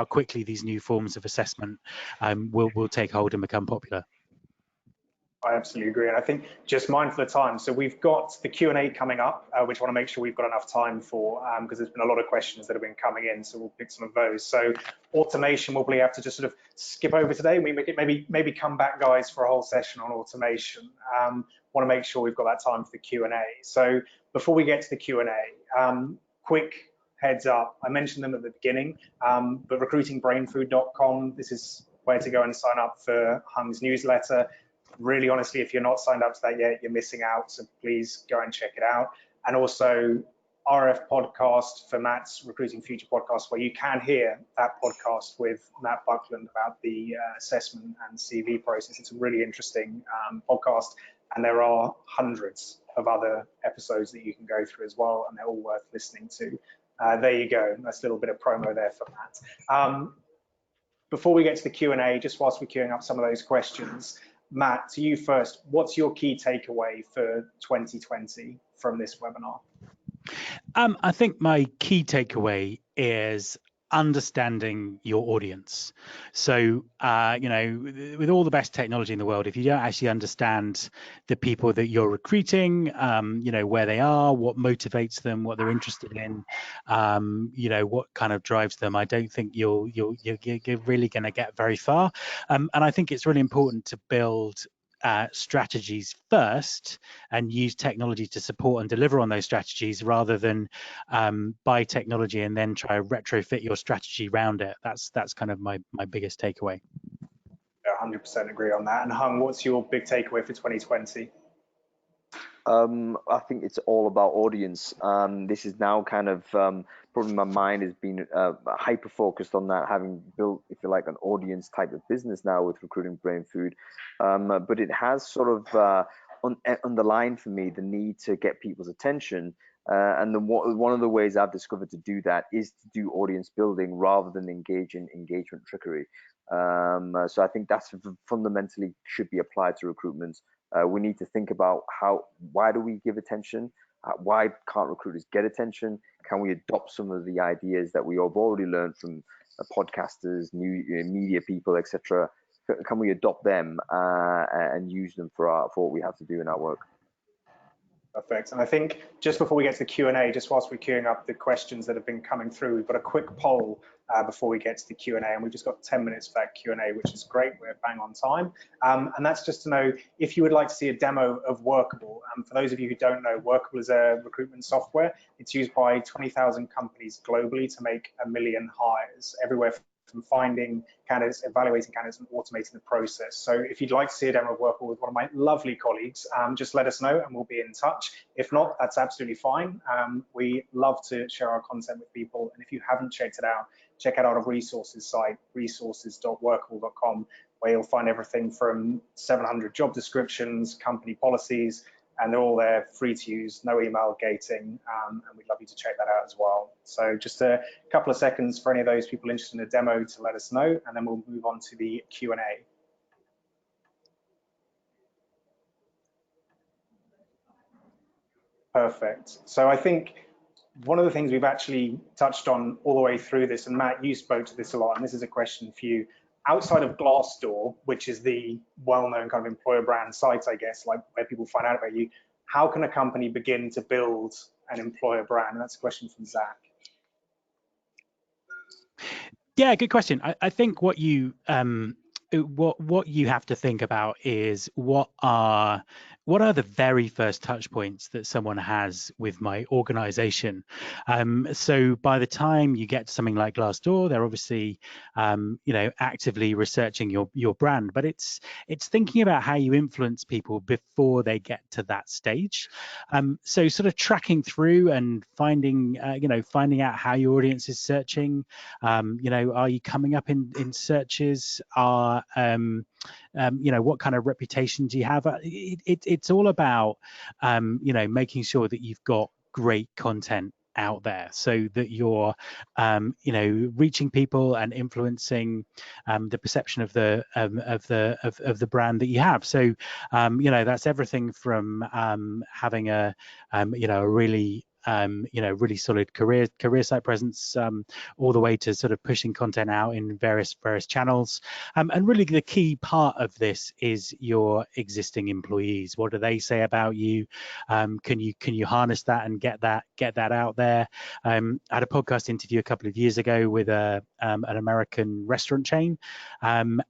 quickly these new forms of assessment will take hold and become popular. I absolutely agree. And I think, just mindful of time, so we've got the Q&A coming up, which I want to make sure we've got enough time for, because there's been a lot of questions that have been coming in, so we'll pick some of those. So automation, we'll probably have to just sort of skip over today. We maybe come back, guys, for a whole session on automation. Want to make sure we've got that time for the Q&A. So before we get to the Q&A, quick heads up. I mentioned them at the beginning, but recruitingbrainfood.com, this is where to go and sign up for Hung's newsletter. Really, honestly, if you're not signed up to that yet, you're missing out. So please go and check it out. And also RF podcast for Matt's Recruiting Future podcast, where you can hear that podcast with Matt Buckland about the assessment and CV process. It's a really interesting podcast, and there are hundreds of other episodes that you can go through as well, and they're all worth listening to. There you go. That's a little bit of promo there for Matt. Before we get to the Q&A, just whilst we're queuing up some of those questions, Matt, to you first, what's your key takeaway for 2020 from this webinar? I think my key takeaway is understanding your audience. So, with all the best technology in the world, if you don't actually understand the people that you're recruiting, where they are, what motivates them, what they're interested in, what kind of drives them, I don't think you're really going to get very far. And I think it's really important to build strategies first and use technology to support and deliver on those strategies, rather than buy technology and then try to retrofit your strategy around it. That's kind of my biggest takeaway. 100% agree on that. And Hung, what's your big takeaway for 2020? I think it's all about audience. This is now kind of probably my mind has been hyper focused on that, having built, if you like, an audience type of business now with Recruiting Brain Food. But it has sort of underlined for me the need to get people's attention. And one of the ways I've discovered to do that is to do audience building rather than engage in engagement trickery. So I think that's fundamentally should be applied to recruitment. We need to think about why do we give attention? Why can't recruiters get attention? Can we adopt some of the ideas that we have already learned from podcasters, media people, etc.? Can we adopt them and use them for what we have to do in our work? Perfect. And I think just before we get to the Q&A, just whilst we're queuing up the questions that have been coming through, we've got a quick poll before we get to the Q&A, and we've just got 10 minutes for that Q&A, which is great. We're bang on time. And that's just to know if you would like to see a demo of Workable. For those of you who don't know, Workable is a recruitment software. It's used by 20,000 companies globally to make 1 million hires, everywhere from finding candidates, evaluating candidates, and automating the process. So if you'd like to see a demo of Workable with one of my lovely colleagues, just let us know and we'll be in touch. If not, that's absolutely fine. We love to share our content with people. And if you haven't checked it out, check out our resources site, resources.workable.com, where you'll find everything from 700 job descriptions, company policies, and they're all there, free to use, no email gating, and we'd love you to check that out as well. So just a couple of seconds for any of those people interested in a demo to let us know, and then we'll move on to the Q&A. Perfect. So I think one of the things we've actually touched on all the way through this, and Matt, you spoke to this a lot, and this is a question for you. Outside of Glassdoor, which is the well-known kind of employer brand site, I guess, like where people find out about you, how can a company begin to build an employer brand? And that's a question from Zach. Yeah, good question. I think what you have to think about is what are the very first touch points that someone has with my organization. So by the time you get to something like Glassdoor, they're obviously actively researching your brand, but it's thinking about how you influence people before they get to that stage. So sort of tracking through and finding out how your audience is searching. Are you coming up in searches? What kind of reputation do you have? It's all about making sure that you've got great content out there so that you're reaching people and influencing the perception of the brand that you have. So that's everything from having a really really solid career site presence, all the way to sort of pushing content out in various channels. And really the key part of this is your existing employees. What do they say about you? Can you harness that and get that out there? I had a podcast interview a couple of years ago with an American restaurant chain, and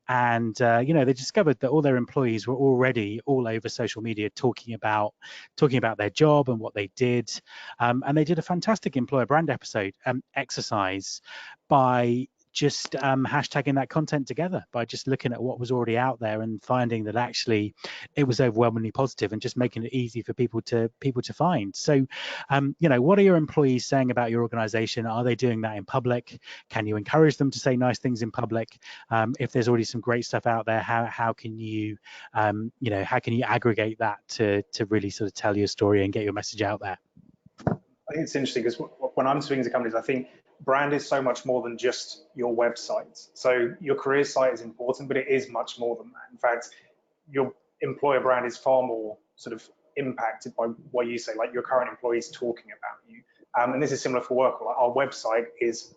they discovered that all their employees were already all over social media talking about their job and what they did. And they did a fantastic employer brand exercise by just hashtagging that content together, by just looking at what was already out there and finding that actually it was overwhelmingly positive and just making it easy for people to find. So, what are your employees saying about your organization? Are they doing that in public? Can you encourage them to say nice things in public? If there's already some great stuff out there, how can you aggregate that to really sort of tell your story and get your message out there? I think it's interesting because when I'm speaking to companies, I think brand is so much more than just your website. So your career site is important, but it is much more than that. In fact, your employer brand is far more sort of impacted by what you say, like your current employees talking about you. And this is similar for Workable. Our website is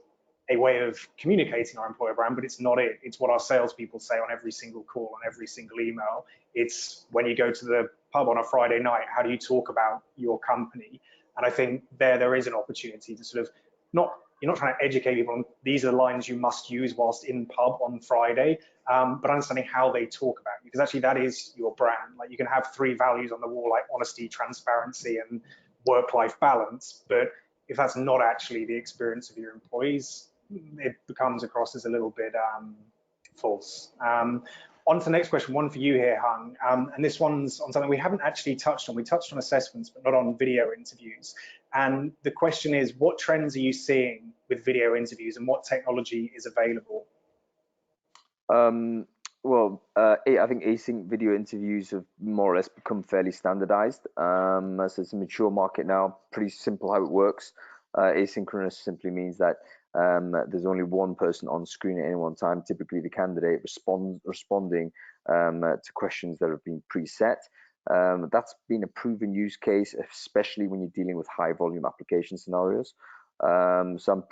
a way of communicating our employer brand, but it's not it. It's what our salespeople say on every single call, on every single email. It's when you go to the pub on a Friday night, how do you talk about your company? And I think there is an opportunity to sort of you're not trying to educate people on these are the lines you must use whilst in pub on Friday, but understanding how they talk about you, because actually that is your brand. Like you can have 3 values on the wall like honesty, transparency, and work-life balance, but if that's not actually the experience of your employees, it becomes across as a little bit false. On to the next question, one for you here, Hung, and this one's on something we haven't actually touched on. We touched on assessments, but not on video interviews. And the question is, what trends are you seeing with video interviews and what technology is available? I think async video interviews have more or less become fairly standardized. So it's a mature market now, pretty simple how it works. Asynchronous simply means that there's only one person on screen at any one time, typically the candidate responding to questions that have been preset. That's been a proven use case, especially when you're dealing with high volume application scenarios. So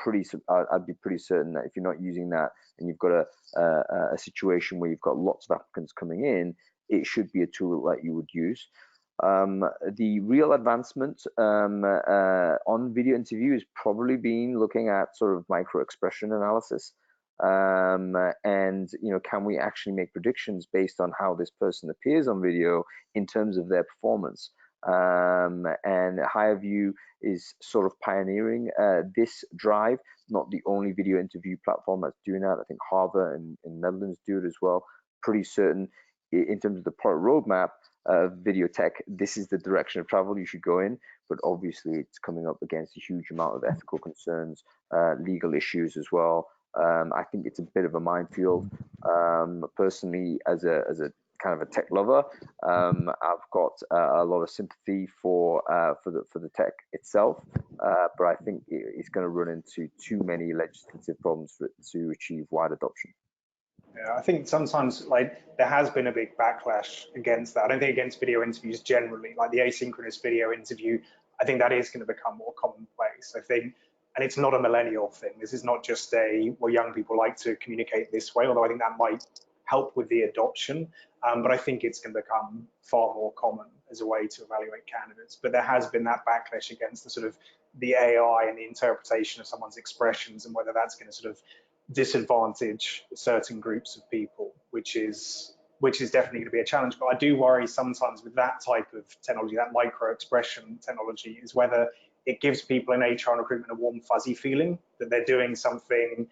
I'd be pretty certain that if you're not using that and you've got a situation where you've got lots of applicants coming in, it should be a tool that you would use. The real advancement on video interview has probably been looking at sort of micro expression analysis. And can we actually make predictions based on how this person appears on video in terms of their performance? And HireVue is sort of pioneering this drive, not the only video interview platform that's doing that. I think Harvard and Netherlands do it as well. Pretty certain in terms of the product roadmap of video tech, this is the direction of travel you should go in, but obviously it's coming up against a huge amount of ethical concerns, legal issues as well. I think it's a bit of a minefield. Personally, as a kind of a tech lover, I've got a lot of sympathy for the tech itself, but I think it's going to run into too many legislative problems for it to achieve wide adoption. Yeah, I think sometimes there has been a big backlash against that. I don't think against video interviews generally, like the asynchronous video interview. I think that is going to become more commonplace. I think, and it's not a millennial thing. This is not just well, young people like to communicate this way, although I think that might help with the adoption. But I think it's going to become far more common as a way to evaluate candidates. But there has been that backlash against the sort of the AI and the interpretation of someone's expressions and whether that's going to sort of disadvantage certain groups of people, which is definitely going to be a challenge. But I do worry sometimes with that type of technology, that micro expression technology, is whether it gives people in HR and recruitment a warm fuzzy feeling that they're doing something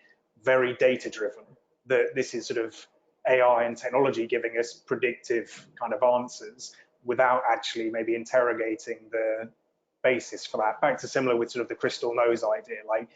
very data driven, that this is sort of AI and technology giving us predictive kind of answers without actually maybe interrogating the basis for that. Back to similar with sort of the crystal nose idea, like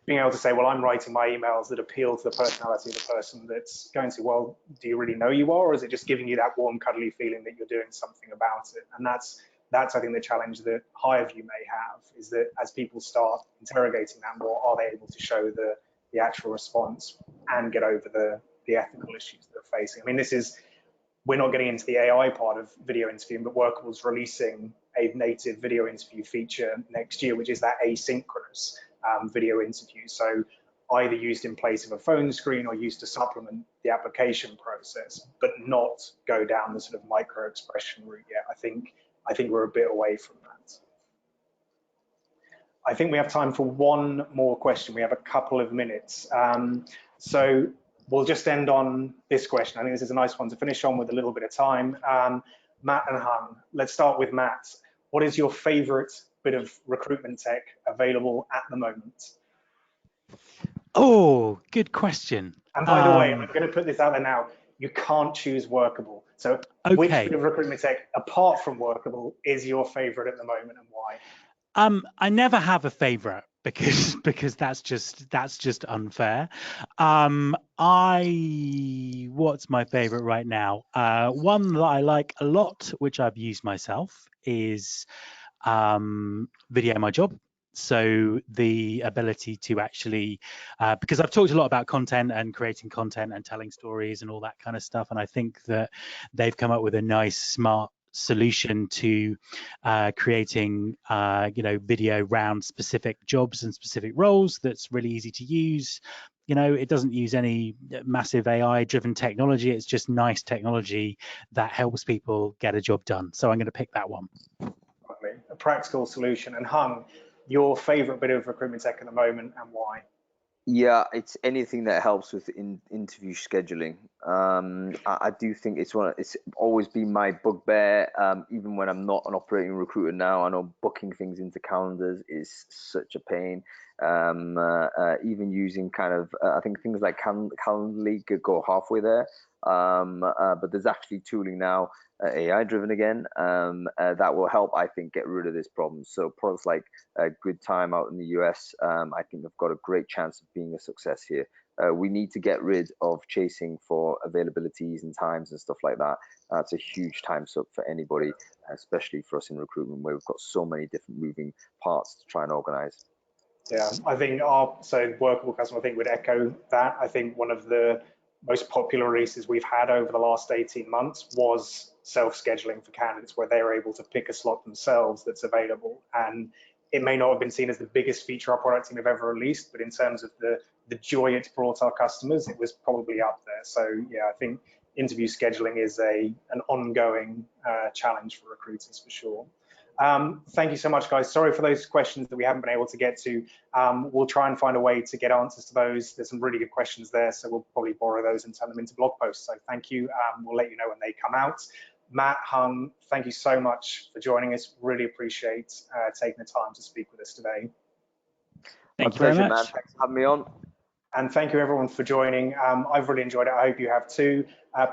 being able to say, well, I'm writing my emails that appeal to the personality of the person that's going to, well, do you really know you are, or is it just giving you that warm, cuddly feeling that you're doing something about it? And that's I think the challenge that HireVue may have, is that as people start interrogating that more, are they able to show the actual response and get over the ethical issues that they're facing? I mean, we're not getting into the AI part of video interviewing, but Workable's releasing a native video interview feature next year, which is that asynchronous video interview. So either used in place of a phone screen or used to supplement the application process, but not go down the sort of micro expression route yet. I think we're a bit away from that. I think we have time for one more question. We have a couple of minutes. So we'll just end on this question. I think this is a nice one to finish on with a little bit of time. Matt and Hung, let's start with Matt. What is your favorite bit of recruitment tech available at the moment? Oh, good question. And by the way, I'm going to put this out there now. You can't choose Workable. So which bit of recruitment tech, apart from Workable, is your favorite at the moment, and why? I never have a favorite because that's just unfair. What's my favorite right now? One that I like a lot, which I've used myself, is Video My Job. So the ability to actually, because I've talked a lot about content and creating content and telling stories and all that kind of stuff, and I think that they've come up with a nice, smart solution to creating video around specific jobs and specific roles that's really easy to use. It doesn't use any massive AI driven technology. It's just nice technology that helps people get a job done. So I'm going to pick that one. A practical solution. And Hung, your favorite bit of recruitment tech at the moment, and why? Yeah, it's anything that helps with interview scheduling. I do think it's always been my bugbear. Even when I'm not an operating recruiter now, I know booking things into calendars is such a pain. Even using kind of, I think things like Calendly could go halfway there. But there's actually tooling now, AI driven again, that will help, I think, get rid of this problem. So products like Good Time out in the US, I think have got a great chance of being a success here. We need to get rid of chasing for availabilities and times and stuff like that. It's a huge time suck for anybody, especially for us in recruitment, where we've got so many different moving parts to try and organize. Yeah, I think Workable customer, I think, would echo that. I think one of the most popular releases we've had over the last 18 months was self-scheduling for candidates, where they're able to pick a slot themselves that's available. And it may not have been seen as the biggest feature our product team have ever released, but in terms of the joy it's brought our customers, it was probably up there. So yeah, I think interview scheduling is an ongoing challenge for recruiters for sure. Thank you so much, guys. Sorry for those questions that we haven't been able to get to. We'll try and find a way to get answers to those. There's some really good questions there, so we'll probably borrow those and turn them into blog posts. So thank you. We'll let you know when they come out. Matt, Hung, thank you so much for joining us. Really appreciate taking the time to speak with us today. Thank you very very much. much. Man. Thanks for having me on. And thank you everyone for joining. I've really enjoyed it. I hope you have too.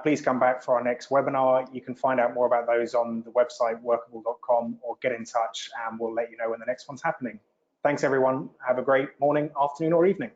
Please come back for our next webinar. You can find out more about those on the website workable.com, or get in touch and we'll let you know when the next one's happening. Thanks everyone. Have a great morning, afternoon or evening.